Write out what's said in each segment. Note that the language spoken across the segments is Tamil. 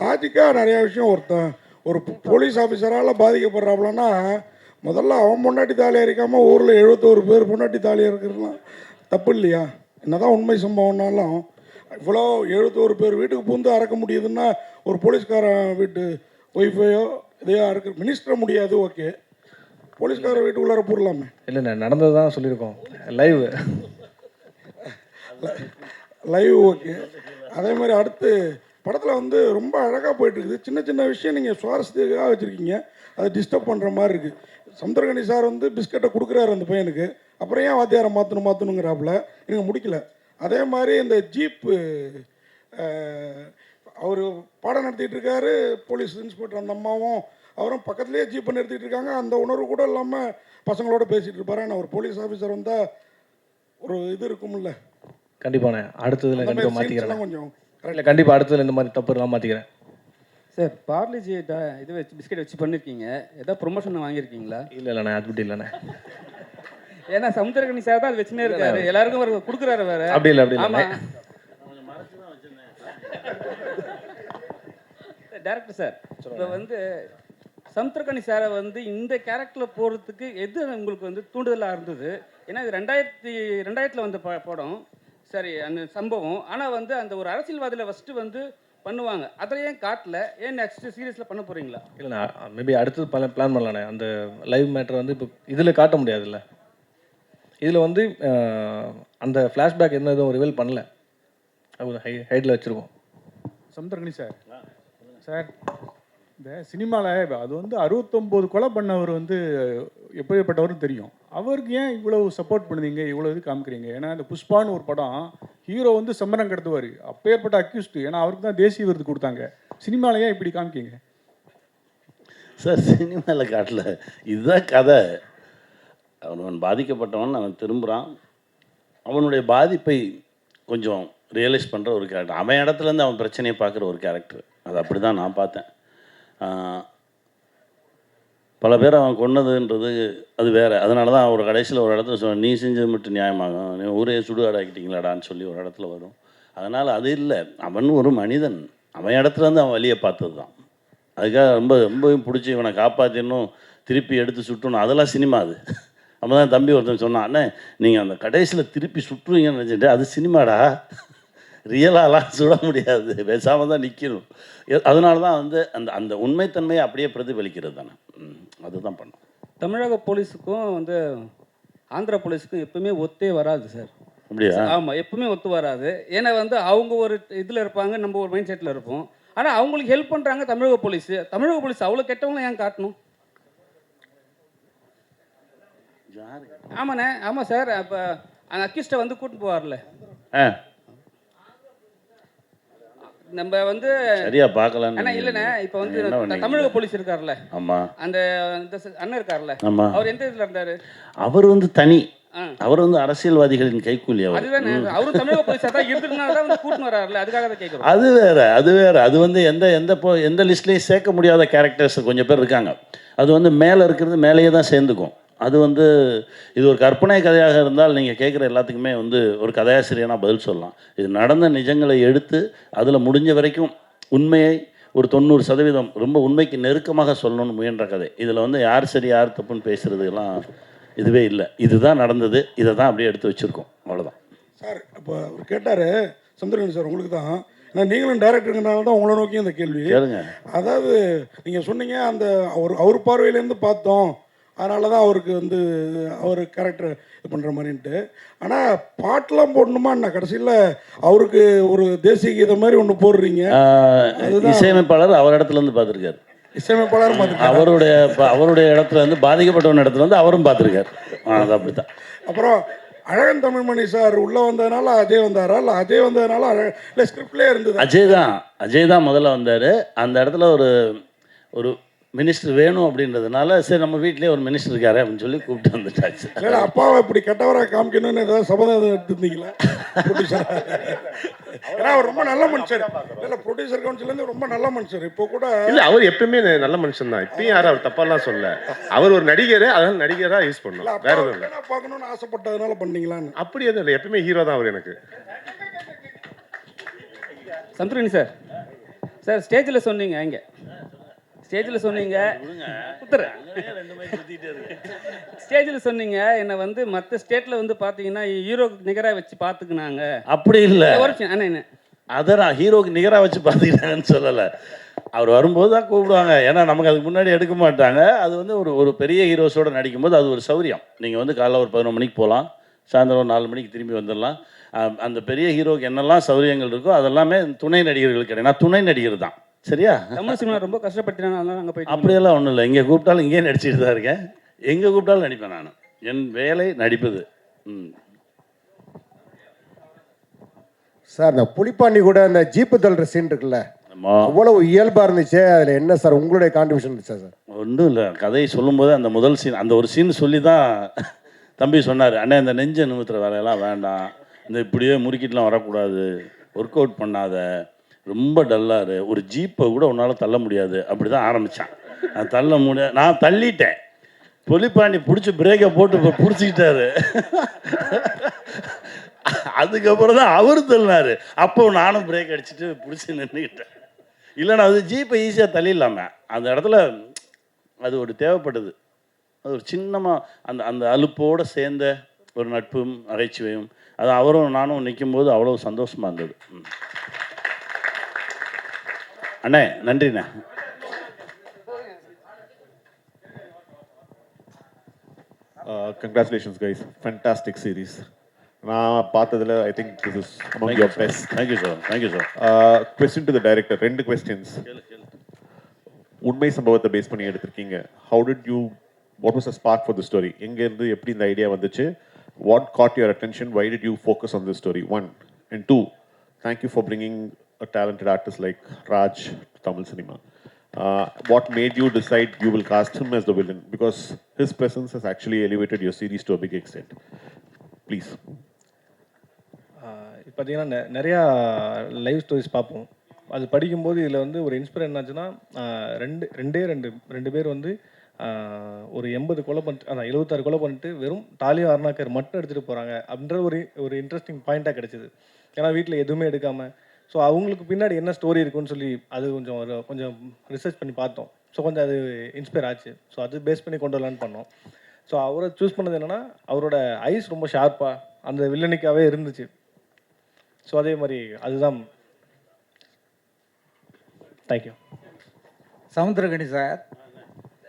லாஜிக்காக நிறையா விஷயம் ஒரு போலீஸ் ஆஃபீஸரால் பாதிக்கப்படுறாப்புலன்னா முதல்ல அவன் பொண்டாட்டி தாலியாக இருக்காமல் ஊரில் 71 பேர் பொண்டாட்டி தாலியாக இருக்கிறதுலாம் தப்பு இல்லையா? என்னதான் உண்மை சம்பவம்னாலும் இவ்வளோ 71 பேர் வீட்டுக்கு பூந்து அறக்க முடியுதுன்னா ஒரு போலீஸ்காரன் வீட்டு ஒய்ஃபையோ இதையோ அறக்க மினிஸ்டரை முடியாது. ஓகே, போலீஸ்கார வீட்டுக்குள்ளார போடலாமே. இல்லைண்ணே, நடந்தது தான் சொல்லியிருக்கோம். Live okay. அதே மாதிரி அடுத்து படத்தில் வந்து ரொம்ப அழகாக போயிட்டுருக்குது. சின்ன சின்ன விஷயம் நீங்கள் சுவாரஸ்யத்துக்காக வச்சுருக்கீங்க, அதை டிஸ்டர்ப் பண்ணுற மாதிரி இருக்குது. சமுத்திரகனி சார் வந்து பிஸ்கட்டை கொடுக்குறாரு அந்த பையனுக்கு, அப்புறம் ஏன் வாத்தியாரை மாற்றணுங்கிறாப்புல எனக்கு முடிக்கல. அதே மாதிரி இந்த ஜீப்பு அவர் பாடம் நடத்திட்டு இருக்காரு, போலீஸ் இன்ஸ்பெக்டர் அந்த அம்மாவும் அவரும் பக்கத்துலேயே ஜீப்பை நிறுத்திட்டு இருக்காங்க. அந்த உணர்வு கூட இல்லாமல் பசங்களோட பேசிகிட்டு இருப்பாரு. ஆனால் ஒரு போலீஸ் ஆஃபீஸர் வந்தால் ஒரு இது இருக்கும்ல. கண்டிப்பாண்ணே, அடுத்ததில் கண்டிப்பாக மாற்றிக்கிறேன். கொஞ்சம் இல்லை, கண்டிப்பாக அடுத்ததில் இந்த மாதிரி தப்பு எல்லாம் மாற்றிக்கிறேன். சார், பார்லிஜி இது வச்சு பிஸ்கெட் வச்சு பண்ணியிருக்கீங்க, ஏதாவது ப்ரொமோஷன் வாங்கியிருக்கீங்களா? இல்லைண்ணே, அது அப்படி இல்லைண்ணே. ஏன்னா சமுத்திரகனி சார் தான் அது வச்சுனே இருக்காரு, எல்லாருக்கும் கொடுக்குறாரு வேற. அப்படி இல்லை, அப்படி இல்லை. டேரக்டர் சார், இப்போ வந்து சமுத்திரகனி சாரை வந்து இந்த கேரக்டரில் போகிறதுக்கு எது உங்களுக்கு வந்து தூண்டுதலாக இருந்தது? ஏன்னா இது 2000 வந்த படம், சரி அந்த சம்பவம். ஆனால் வந்து அந்த ஒரு அரசியல்வாதியில் ஃபஸ்ட்டு வந்து பண்ணுவாங்க, அதில் ஏன் காட்டல? ஏன் நெக்ஸ்ட் சீரியஸில் பண்ண போகிறீங்களா? இல்லைண்ணா, மேபி அடுத்தது பிளான் பண்ணலாண்ணே. அந்த லைவ் மேட்ரு வந்து இப்போ இதில் காட்ட முடியாதுல்ல. இதில் வந்து அந்த ஃப்ளாஷ்பேக் என்ன எதுவும் ரிவீல் பண்ணல, அது ஹைட்டில் வச்சுருக்கோம். சமுத்திரகனி சார், இந்த சினிமாவில் அது வந்து 69 கொலை பண்ணவர் வந்து எப்படிப்பட்டவரும் தெரியும். அவருக்கு ஏன் இவ்வளவு சப்போர்ட் பண்ணுவீங்க, இவ்வளோ இது காமிக்கிறீங்க? ஏன்னா இந்த புஷ்பான்னு ஒரு படம், ஹீரோ வந்து சம்மரம் கடத்துவார், அப்பேற்பட்ட அக்யூஸ்டு. ஏன்னா அவருக்கு தான் தேசிய விருது கொடுத்தாங்க. சினிமாவில் ஏன் இப்படி காமிக்கிங்க சார்? சினிமாவில் காட்டல, இதுதான் கதை. அவன் பாதிக்கப்பட்டவன், அவன் திரும்புகிறான், அவனுடைய பாதிப்பை கொஞ்சம் ரியலைஸ் பண்ணுற ஒரு கேரக்டர். அவன் இடத்துலேருந்து அவன் பிரச்சனையை பார்க்குற ஒரு கேரக்டர். அது அப்படி தான் நான் பார்த்தேன். பல பேர் அவன் கொன்னதுன்றது அது வேறு. அதனால தான் ஒரு கடைசியில் ஒரு இடத்துல சொன்ன, நீ செஞ்சது மட்டும் நியாயமாகும், நீ ஊரே சுடுகாடாக்கிட்டீங்களாடான்னு சொல்லி ஒரு இடத்துல வரும். அதனால் அது இல்லை, அவன் ஒரு மனிதன், அவன் இடத்துலேருந்து அவன் வழியை பார்த்தது தான். அதுக்காக ரொம்பவும் பிடிச்சி இவனை காப்பாற்றிடணும், திருப்பி எடுத்து சுட்டணும், அதெல்லாம் சினிமா. அது அப்போ தான் தம்பி ஒருத்தன் சொன்னான், அண்ணே நீங்கள் அந்த கடைசியில் திருப்பி சுட்டுருவீங்கன்னு நினச்சிட்டு, அது சினிமாடா, ரியலாலாம் சுட முடியாது, பேசாமல் தான் நிற்கணும். அதனால தான் வந்து அந்த அந்த உண்மைத்தன்மையை அப்படியே பிரதிபலிக்கிறது தானே, அதுதான் பண்ணோம். தமிழக போலீஸுக்கும் வந்து ஆந்திரா போலீஸுக்கும் எப்பவுமே ஒத்தே வராது சார். அப்படியா? ஆமாம், எப்பவுமே ஒத்து வராது. ஏன்னா வந்து அவங்க ஒரு இதில் இருப்பாங்க, நம்ம ஒரு மைண்ட் செட்டில் இருப்போம். ஆனால் அவங்களுக்கு ஹெல்ப் பண்ணுறாங்க தமிழக போலீஸ். தமிழக போலீஸ் அவ்வளோ கெட்டவங்களும் ஏன் காட்டணும்? ஆமாண்ணே, ஆமாம் சார். அப்போ அந்த அக்கிஸ்ட்டை வந்து கூட்டிட்டு போவார்ல, நம்ம வந்து சரியா பார்க்கலாம். ஆனால் இல்லைண்ணே, இப்போ வந்து தமிழக போலீஸ் இருக்கார்ல, ஆமாம், அந்த அண்ணன் இருக்கார்ல, ஆமாம், அவர் எந்த இதில் இருந்தார்? அவர் வந்து தனி, அவர் வந்து அரசியல்வாதிகளின் கைக்கூலி. அதுதானே, அவரும் தமிழக போலீஸாக தான் இருந்ததுனால தான் வந்து கூட்டின்னு வராருல, அதுக்காக தான் கேட்குறோம். அது வேறு. அது வந்து எந்த லிஸ்ட்லேயும் சேர்க்க முடியாத கேரக்டர்ஸ் கொஞ்சம் பேர் இருக்காங்க. அது வந்து மேலே இருக்கிறது மேலேயே தான் சேர்ந்துக்கும். அது வந்து இது ஒரு கற்பனை கதையாக இருந்தால் நீங்கள் கேட்குற எல்லாத்துக்குமே வந்து ஒரு கதையாசிரியனா பதில் சொல்லலாம். இது நடந்த நிஜங்களை எடுத்து அதில் முடிஞ்ச வரைக்கும் உண்மையை ஒரு 90% ரொம்ப உண்மைக்கு நெருக்கமாக சொல்லணும்னு முயன்ற கதை. இதில் வந்து யார் சரி யார் தப்புன்னு பேசுகிறது எல்லாம் இதுவே இல்லை. இதுதான் நடந்தது, இதை தான் அப்படியே எடுத்து வச்சுருக்கோம், அவ்வளோதான். சார், இப்போ அவர் கேட்டார் சந்திரன் சார், உங்களுக்கு தான், நான் நீங்களும் டைரக்டருங்கனால தான் உங்களை நோக்கி அந்த கேள்வி கேளுங்க. அதாவது நீங்கள் சொன்னீங்க அந்த அவர் பார்வையிலேருந்து பார்த்தோம், அதனால தான் அவருக்கு வந்து அவர் கேரக்டர் இது பண்ணுற மாதிரின்ட்டு. ஆனால் பாட்டெலாம் போடணுமா என்ன? கடைசியில் அவருக்கு ஒரு தேசிய கீதம் மாதிரி ஒன்று போடுறீங்க. இசையமைப்பாளர் அவர் இடத்துலேருந்து பார்த்துருக்காரு, இசையமைப்பாளரும் பார்த்துருக்காரு, அவருடைய இடத்துல இருந்து பாதிக்கப்பட்டவன் இடத்துல இருந்து அவரும் பார்த்துருக்காரு. அது அப்படி தான். அப்புறம் அழகன் தமிழ்மணி சார் உள்ளே வந்ததுனால அஜய் வந்தாரா, இல்லை அஜய் வந்ததுனால இல்லை ஸ்கிரிப்ட்லேயே இருந்தது? அஜய் தான் முதல்ல வந்தார். அந்த இடத்துல ஒரு மினிஸ்டர் வேணும் அப்படின்றதுனால, சரி நம்ம வீட்லேயே ஒரு மினிஸ்டர் இருக்காரு அப்படின்னு சொல்லி கூப்பிட்டு வந்துட்டாச்சு. இல்லை, அப்பாவை இப்படி கெட்டவராக காமிக்கணும்னு ஏதாவது சபதம் எடுத்துருந்தீங்களா ப்ரொடியூசர்? ஏன்னா அவர் ரொம்ப நல்ல மனுஷர். இல்லை, ப்ரொடியூசர் கவுன்சிலேருந்து ரொம்ப நல்ல மனுஷர். இப்போ கூட இல்லை, அவர் எப்பயுமே நல்ல மனுஷன் தான். இப்பயும் யாரும் அவர் தப்பாலாம் சொல்ல. அவர் ஒரு நடிகர், அதனால நடிகராக யூஸ் பண்ணலாம், வேற எதுவும் இல்லை. பார்க்கணும்னு ஆசைப்பட்டதுனால பண்ணீங்களான்னு? அப்படி எதுவும் இல்லை, எப்பயுமே ஹீரோ தான் அவர் எனக்கு. சந்திரன் சார், சார் ஸ்டேஜில் சொன்னீங்க இங்கே ஸ்டேஜில் சொன்னீங்க குத்துறேன் ஸ்டேஜில் சொன்னீங்க என்னை வந்து மற்ற ஸ்டேட்டில் வந்து பார்த்தீங்கன்னா ஹீரோக்கு நிகராக வச்சு பார்த்துக்கினாங்க. அப்படி இல்லை, ஒரு நிமிஷம் அண்ணா என்ன அதை நான் ஹீரோக்கு நிகராக வச்சு பார்த்துக்கிட்டாங்கன்னு சொல்லலை. அவர் வரும்போது தான் கூப்பிடுவாங்க, ஏன்னா நமக்கு அதுக்கு முன்னாடி எடுக்க மாட்டாங்க. அது வந்து ஒரு பெரிய ஹீரோஸோடு நடிக்கும்போது அது ஒரு சௌரியம். நீங்கள் வந்து காலைல ஒரு 11 மணிக்கு போகலாம், சாயந்தரம் ஒரு 4 மணிக்கு திரும்பி வந்துடலாம். அந்த பெரிய ஹீரோக்கு என்னெல்லாம் சௌரியங்கள் இருக்கோ அதெல்லாமே துணை நடிகர்களுக்கு கிடையாது. நான் துணை நடிகர் தான், சரியா? தமிழ் சினிமா ரொம்ப கஷ்டப்பட்டுனா அதனால அங்கே போயிட்டு அப்படியெல்லாம் ஒன்றும் இல்லை. இங்கே கூப்பிட்டாலும் இங்கேயே நடிச்சிட்டு தான் இருக்கேன், எங்கே கூப்பிட்டாலும் நடிப்பேன். நான் என் வேலை நடிப்பது. சார், இந்த புலிப்பாண்டி கூட அந்த ஜீப்பு தள்ளுற சீன் இருக்குல்ல, அவ்வளவு இயல்பா இருந்துச்சு. அதுல என்ன சார் உங்களுடைய கான்ட்ரிபியூஷன் இருந்துச்சா சார்? ஒன்றும் இல்லை, கதையை சொல்லும்போது அந்த முதல் சீன், அந்த ஒரு சீன் சொல்லி தான் தம்பி சொன்னார், அண்ணே இந்த நெஞ்சை நிமித்துற வேலையெல்லாம் வேண்டாம், இந்த இப்படியே முறுக்கிட்டுலாம் வரக்கூடாது, ஒர்க் அவுட் பண்ணாத, ரொம்ப டல்லாரு, ஒரு ஜீப்பை கூட உன்னால் தள்ள முடியாது. அப்படி தான் ஆரம்பித்தான். நான் தள்ள முடியாது, நான் தள்ளிட்டேன். புலிப்பாண்டி பிடிச்சி பிரேக்கை போட்டு பிடிச்சிக்கிட்டாரு. அதுக்கப்புறம் தான் அவர் தள்ளினார். அப்போ நானும் பிரேக் அடிச்சுட்டு பிடிச்சி நின்றுக்கிட்டேன். இல்லைன்னா அது ஜீப்பை ஈஸியாக தள்ளிடலாமே, அந்த இடத்துல அது ஒரு தேவைப்படுது. அது ஒரு சின்னமாக அந்த அந்த அலுப்போடு சேர்ந்த ஒரு நட்பும் நகைச்சுவையும், அது அவரும் நானும் நிற்கும்போது அவ்வளோ சந்தோஷமாக இருந்தது. அண்ணே நன்றிண்ணே. Congratulations guys, fantastic series. நான் பார்த்ததுல I think this is among your best. Thank you sir, thank you sir. Question to the director, 2 questions. உண்மை சம்பவத்தை பேஸ் பண்ணி எடுத்திருக்கீங்க. How did you, what was the spark for the story? எங்க இருந்து எப்படி இந்த ஐடியா வந்துச்சு? What caught your attention? Why did you focus on this story? 1 and 2, thank you for bringing a talented artist like Raj to Tamil cinema. What made you decide you will cast him as the villain? Because his presence has actually elevated your series to a big extent. Please. இப்போ பார்த்தீங்கன்னா நிறையா லைவ் ஸ்டோரிஸ் பார்ப்போம். அது படிக்கும்போது இதில் வந்து ஒரு இன்ஸ்பைர் என்னாச்சுன்னா, ரெண்டு பேர் வந்து ஒரு 80 கொலை பண்ணிட்டு, அதான் 76 கொலை பண்ணிட்டு வெறும் டாலியும் அருணாக்கர் மட்டும் எடுத்துகிட்டு போகிறாங்க அப்படின்ற ஒரு இன்ட்ரெஸ்டிங் பாயிண்ட்டாக கிடச்சிது. ஏன்னா வீட்டில் எதுவுமே எடுக்காமல், ஸோ அவங்களுக்கு பின்னாடி என்ன ஸ்டோரி இருக்குன்னு சொல்லி அது கொஞ்சம் ரிசர்ச் பண்ணி பார்த்தோம். ஸோ கொஞ்சம் அது இன்ஸ்பயர் ஆச்சு. ஸோ அது பேஸ் பண்ணி கொண்டு வரலான்னு பண்ணோம். ஸோ அவரை சூஸ் பண்ணது என்னென்னா, அவரோட ஐஸ் ரொம்ப ஷார்ப்பாக அந்த வில்லனிக்காகவே இருந்துச்சு. ஸோ அதே மாதிரி அதுதான். தேங்க்யூ. சமுத்திரகனி சார்,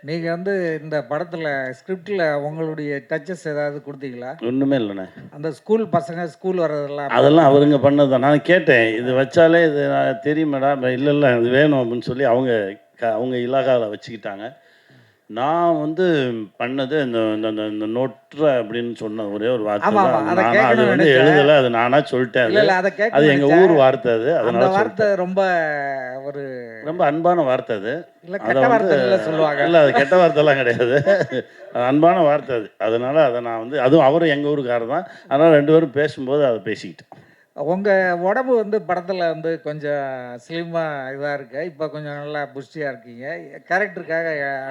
நீங்கள் வந்து இந்த படத்தில் ஸ்கிரிப்டில் உங்களுடைய டச்சஸ் ஏதாவது கொடுத்தீங்களா? ஒன்றுமே இல்லைண்ணே. அந்த ஸ்கூல் பசங்க ஸ்கூல் வர்றதெல்லாம் அதெல்லாம் அவருங்க பண்ணது தான். நான் கேட்டேன், இது வச்சாலே இது தெரியும் மேடம், இல்லை இது வேணும் அப்படின்னு சொல்லி அவங்க இலாகாவில் வச்சுக்கிட்டாங்க. நான் வந்து பண்ணது இந்த நோட்ற அப்படின்னு சொன்ன ஒரே ஒரு வார்த்தை தான். அது வந்து எழுதலை, அது நானாக சொல்லிட்டேன். அது எங்கள் ஊர் வார்த்தை. அது அதனால வார்த்தை ரொம்ப ஒரு ரொம்ப அன்பான வார்த்தை. அது கெட்ட வார்த்தை சொல்லுவாங்க. இல்லை, அது கெட்ட வார்த்தைலாம் கிடையாது, அது அன்பான வார்த்தை. அது அதனால் அதை நான் வந்து, அதுவும் அவரும் எங்கள் ஊருக்காரர் தான், அதனால் 2 பேரும் பேசும்போது அதை பேசிக்கிட்டேன். உங்கள் உடம்பு வந்து படத்தில் வந்து கொஞ்சம் ஸ்லிம்மாக இதாக இருக்கு, இப்போ கொஞ்சம் நல்லா புஷ்டியாக இருக்கீங்க. கேரக்டருக்காக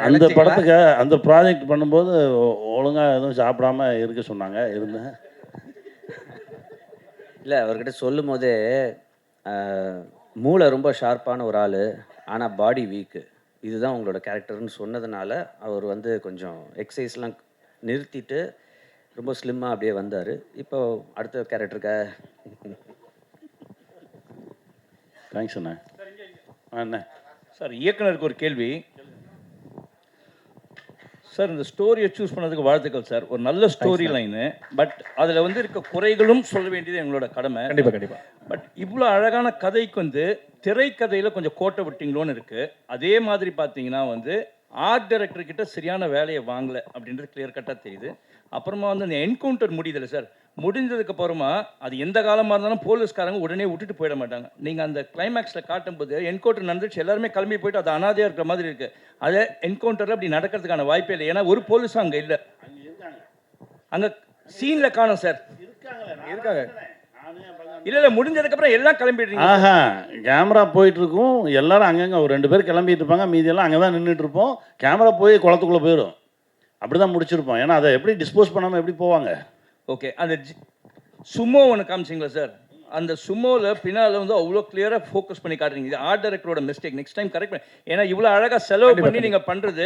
அந்த படத்துக்கு அந்த ப்ராஜெக்ட் பண்ணும்போது ஒழுங்காக எதுவும் சாப்பிடாம இருக்க சொன்னாங்க, இருந்தேன். இல்லை, அவர்கிட்ட சொல்லும் போதே மூளை ரொம்ப ஷார்ப்பான ஒரு ஆள், ஆனால் பாடி வீக்கு, இதுதான் உங்களோட கேரக்டர்னு சொன்னதுனால அவர் வந்து கொஞ்சம் எக்ஸசைஸ்லாம் நிறுத்திட்டு ரொம்ப ஸ்லிம்மாக அப்படியே வந்தார். இப்போ அடுத்த கேரக்டருக்காக. தேங்க்ஸ் அண்ணா. அண்ணா சார், இயக்குனருக்கு ஒரு கேள்வி சார். இந்த ஸ்டோரியை சூஸ் பண்ணதுக்கு வாழ்த்துக்கள் சார். ஒரு நல்ல ஸ்டோரி லைனு, பட் அதில் வந்து இருக்க குறைகளும் சொல்ல வேண்டியது எங்களோட கடமை. கண்டிப்பாக. பட் இவ்வளோ அழகான கதைக்கு வந்து திரைக்கதையில் கொஞ்சம் கோட்டை விட்டிங்களோன்னு இருக்குது. அதே மாதிரி பார்த்தீங்கன்னா வந்து ஆர்ட் டைரக்டர்கிட்ட சரியான வேலையை வாங்கலை அப்படின்றது கிளியர் கட்டாக தெரியுது. அப்புறமா வந்து அந்த என்கவுண்டர் முடியுதில்ல சார், முடிஞ்சதுக்கு அப்புறமா அது எந்த காலமாக இருந்தாலும் போலீஸ்காரங்க உடனே விட்டுட்டு போயிட மாட்டாங்க. நீங்கள் அந்த கிளைமேக்ஸில் காட்டும்போது என்கவுண்டர் நடந்துச்சு, எல்லாருமே கிளம்பி போயிட்டு அது அனாதையாக இருக்கிற மாதிரி இருக்குது. அதே என்கவுண்டரில் அப்படி நடக்கிறதுக்கான வாய்ப்பே இல்லை. ஏன்னா ஒரு போலீஸும் அங்கே இல்லை, அங்கே சீனில் காணும் சார். இருக்காங்க. இல்லை, முடிஞ்சதுக்கப்புறம் எல்லாம் கிளம்பிடுறீங்க. கேமரா போயிட்டு இருக்கும், எல்லாரும் அங்கங்கே ஒரு 2 பேர் கிளம்பிட்டு இருப்பாங்க, மீதியெல்லாம் அங்கே தான் நின்றுட்டு இருப்போம். கேமரா போய் குளத்துக்குள்ளே போயிடும், அப்படி தான் முடிச்சிருப்போம். ஏன்னா அதை எப்படி டிஸ்போஸ் பண்ணாமல் எப்படி போவாங்க? ஓகே, அந்த சும்மா ஒன்று காமிச்சிங்களா சார்? அந்த சுமோவில் பின்னால் வந்து அவ்வளோ கிளியராக ஃபோக்கஸ் பண்ணி காட்டுறீங்க. இது ஆர்ட் டைரக்டரோட மிஸ்டேக். நெக்ஸ்ட் டைம் கரெக்ட் பண்ணி, ஏன்னா இவ்வளோ அழகாக செலவு பண்ணி நீங்கள் பண்ணுறது,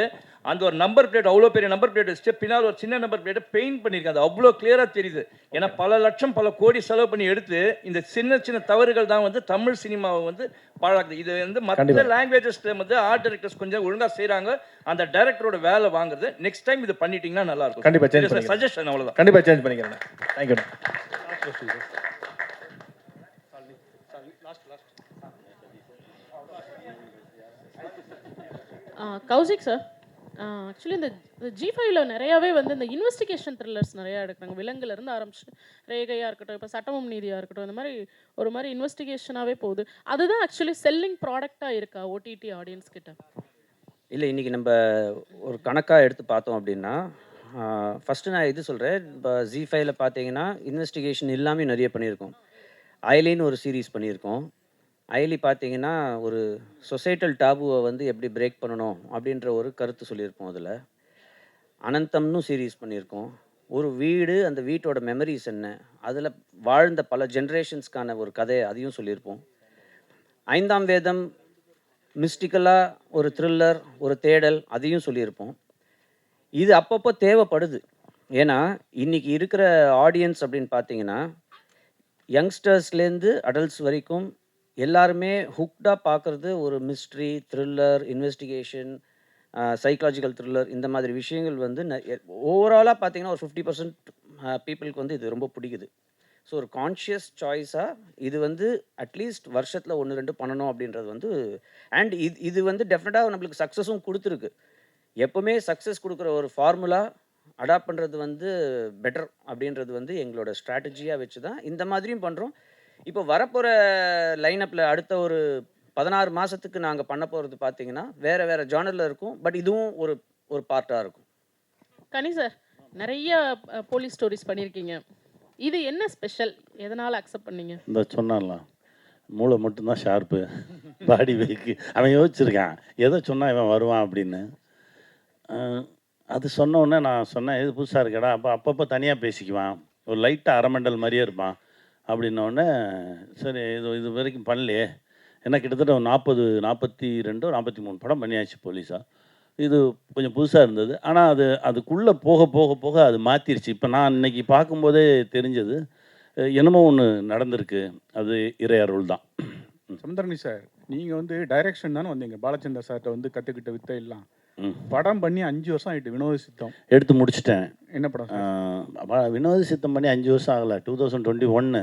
அந்த ஒரு நம்பர் பிளேட் அவ்வளோ பெரிய நம்பர் பிளேட் வச்சுட்டு பின்னால் ஒரு சின்ன நம்பர் பிளேட்டை பெயிண்ட் பண்ணியிருக்காங்க. அது அவ்வளோ கிளியராக தெரியுது. ஏன்னா பல லட்சம் பல கோடி செலவு பண்ணி எடுத்து இந்த சின்ன சின்ன தவறுகள் தான் வந்து தமிழ் சினிமாவை வந்து பாழாக்குது. இது வந்து மற்ற லாங்குவேஜஸ்ல வந்து ஆர்ட் டைரக்டர்ஸ் கொஞ்சம் ஒழுங்காக செய்கிறாங்க. அந்த டைரக்டரோட வேலை வாங்குறது. நெக்ஸ்ட் டைம் இது பண்ணிட்டீங்கன்னா நல்லா இருக்கும். கண்டிப்பாக சேஞ்ச் பண்ணி சஜஷன் அவ்வளோதான். கண்டிப்பாக சேஞ்ச் பண்ணிக்கிறேன். தேங்க்யூ. கௌசிக் சார், ஆக்சுவலி இந்த G5ல நிறையாவே வந்து இந்த இன்வெஸ்டிகேஷன் த்ரில்லர்ஸ் நிறையா எடுக்கிறாங்க. விலங்குலேருந்து ஆரம்பிச்சு ரேகையாக இருக்கட்டும், இப்போ சட்டமும் நீதியாக இருக்கட்டும், இந்த மாதிரி ஒரு மாதிரி இன்வெஸ்டிகேஷனாகவே போகுது. அதுதான் ஆக்சுவலி செல்லிங் ப்ராடக்டாக இருக்கா ஓடிடி ஆடியன்ஸ் கிட்ட? இல்லை, இன்றைக்கி நம்ம ஒரு கணக்காக எடுத்து பார்த்தோம் அப்படின்னா, ஃபஸ்ட்டு நான் இது சொல்கிறேன். இப்போ Z5ல பார்த்தீங்கன்னா இன்வெஸ்டிகேஷன் இல்லாமல் நிறைய பண்ணியிருக்கோம். ஐலின்னு ஒரு சீரீஸ் பண்ணியிருக்கோம். ஐலி பார்த்தீங்கன்னா ஒரு சொசைட்டல் டாபுவை வந்து எப்படி பிரேக் பண்ணணும் அப்படின்ற ஒரு கருத்து சொல்லியிருப்போம். அதில் அனந்தம்னு சீரீஸ் பண்ணியிருக்கோம். ஒரு வீடு, அந்த வீட்டோட மெமரிஸ் என்ன, அதில் வாழ்ந்த பல ஜென்ரேஷன்ஸ்க்கான ஒரு கதையை அதையும் சொல்லியிருப்போம். 5ஆம் வேதம் மிஸ்டிக்கலாக ஒரு த்ரில்லர், ஒரு தேடல், அதையும் சொல்லியிருப்போம். இது அப்பப்போ தேவைப்படுது. ஏன்னா இன்றைக்கி இருக்கிற ஆடியன்ஸ் அப்படின்னு பார்த்தீங்கன்னா யங்ஸ்டர்ஸ்லேருந்து அடல்ட்ஸ் வரைக்கும் எல்லாருமே ஹுக்டாக பார்க்குறது ஒரு mystery, thriller, investigation, psychological thriller, இந்த மாதிரி விஷயங்கள் வந்து ஓவராலாக பார்த்தீங்கன்னா ஒரு 50% பீப்புளுக்கு வந்து இது ரொம்ப பிடிக்குது. ஸோ ஒரு கான்ஷியஸ் சாய்ஸாக இது வந்து அட்லீஸ்ட் வருஷத்தில் 1-2 பண்ணணும் அப்படின்றது வந்து, அண்ட் இது வந்து டெஃபினட்டாக நம்மளுக்கு சக்ஸஸும் கொடுத்துருக்கு. எப்போவுமே சக்ஸஸ் கொடுக்குற ஒரு ஃபார்முலா அடாப்ட் பண்ணுறது வந்து பெட்டர் அப்படின்றது வந்து எங்களோட ஸ்ட்ராட்டஜியாக வச்சு தான் இந்த மாதிரியும் பண்ணுறோம். இப்போ வரப்போகிற லைனப்பில் அடுத்த ஒரு 16 மாதத்துக்கு நாங்கள் பண்ண போகிறது பார்த்தீங்கன்னா வேறு வேறு ஜானரில் இருக்கும். பட் இதுவும் ஒரு பார்ட்டாக இருக்கும். கனி சார், நிறைய போலீஸ் ஸ்டோரிஸ் பண்ணியிருக்கீங்க. இது என்ன ஸ்பெஷல்? எதனால் அக்செப்ட் பண்ணீங்க? இந்த சொன்னான்லாம் மூளை மட்டும்தான் ஷார்ப்பு, பாடி வெயிக்கு. அவன் யோசிச்சிருக்கான் எதை சொன்னால் இவன் வருவான் அப்படின்னு. அது சொன்ன உடனே நான் சொன்னேன், இது புதுசாக இருக்கடா. அப்பப்போ தனியாக பேசிக்குவான், ஒரு லைட்டாக அரமண்டல் மாதிரியே இருப்பான் அப்படின்னோடனே, சரி இது வரைக்கும் பண்ணலையே. ஏன்னா கிட்டத்தட்ட ஒரு 42 43 படம் பண்ணியாச்சு போலீஸாக. இது கொஞ்சம் புதுசாக இருந்தது. ஆனால் அதுக்குள்ளே போக போக போக அது மாற்றிருச்சு. இப்போ நான் இன்னைக்கு பார்க்கும்போதே தெரிஞ்சது என்னமோ ஒன்று நடந்திருக்கு. அது இறை அருள் தான். சமுத்திரகனி சார், நீங்கள் வந்து டைரக்ஷன் தானே வந்தீங்க. பாலச்சந்தர் சார்கிட்ட வந்து கற்றுக்கிட்ட வித்தை எல்லாம் படம் பண்ணி 5 வருஷம் ஆகிட்டு. வினோத சித்தம் எடுத்து முடிச்சிட்டேன். என்ன படம்? வினோத சித்தம் பண்ணி 5 வருஷம் ஆகலை. 2021,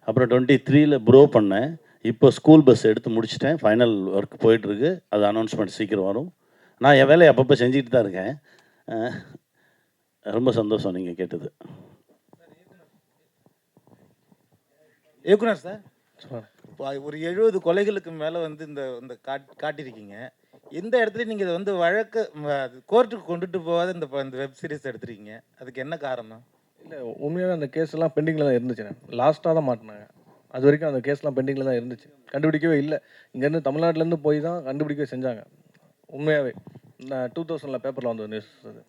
அப்புறம் 23ல் ப்ரோ பண்ணேன். இப்போ ஸ்கூல் பஸ் எடுத்து முடிச்சிட்டேன். ஃபைனல் ஒர்க் போயிட்டுருக்கு. அது அனௌன்ஸ்மெண்ட் சீக்கிரம் வரும். நான் என் வேலையை அப்பப்போ செஞ்சுக்கிட்டு தான் இருக்கேன். ரொம்ப சந்தோஷம் நீங்கள் கேட்டது. இயக்குனர் சார், ஒரு 70 கொலைகளுக்கு மேலே வந்து இந்த காட்டியிருக்கீங்க. எந்த இடத்துலையும் நீங்கள் இதை வந்து வழக்கு கோர்ட்டுக்கு கொண்டுட்டு போகாத இந்த வெப் சீரிஸ் எடுத்துருக்கீங்க. அதுக்கு என்ன காரணம்? இல்லை, உண்மையாகவே அந்த கேஸ்லாம் பெண்டிங்கில் தான் இருந்துச்சு. லாஸ்ட்டாக தான் மாட்டினாங்க. அது வரைக்கும் அந்த கேஸ்லாம் பெண்டிங்கில் தான் இருந்துச்சு. கண்டுபிடிக்கவே இல்லை. இங்கேருந்து தமிழ்நாட்டிலேருந்து போய் தான் கண்டுபிடிக்கவே செஞ்சாங்க. உண்மையாகவே 2000 பேப்பரில் வந்த நியூஸ் அது.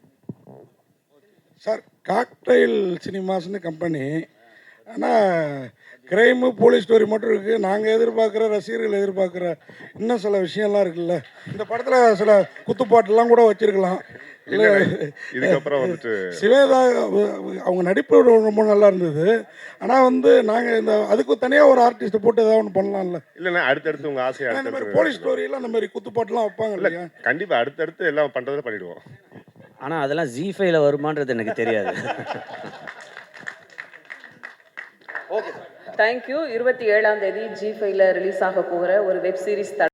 சார், காக்டைல் சினிமாஸ்னு கம்பெனி. ஆனால் கிரைமு போலீஸ் ஸ்டோரி மட்டும் இருக்குது. நாங்கள் எதிர்பார்க்குற, ரசிகர்கள் எதிர்பார்க்குற இன்னும் சில விஷயம்லாம் இருக்குல்ல. இந்த படத்தில் சில குத்துப்பாட்டெல்லாம் கூட வச்சுருக்கலாம். இல்லை, இதுக்கப்புறம் வந்துட்டு சிவேதா அவங்க நடிப்பு ரொம்ப நல்லா இருந்தது. ஆனால் வந்து நாங்கள் அதுக்கு தனியாக ஒரு ஆர்டிஸ்ட்டை போட்டு ஏதாவது ஒன்று பண்ணலாம்ல. இல்லைண்ணா, அடுத்தடுத்து உங்கள் ஆசையை இந்த மாதிரி போலீஸ் ஸ்டோரியெல்லாம் இந்த மாதிரி குத்துப்பாட்டெல்லாம் வைப்பாங்க இல்லையா? கண்டிப்பாக அடுத்தடுத்து எல்லாம் பண்ணுறதை பண்ணிவிடுவோம். ஆனால் அதெல்லாம் Z5ல வருமானது எனக்கு தெரியாது. Okay, thank you. 27ஆம் தேதி G5ல ரிலீஸ் ஆக போகிற ஒரு வெப் சீரிஸ்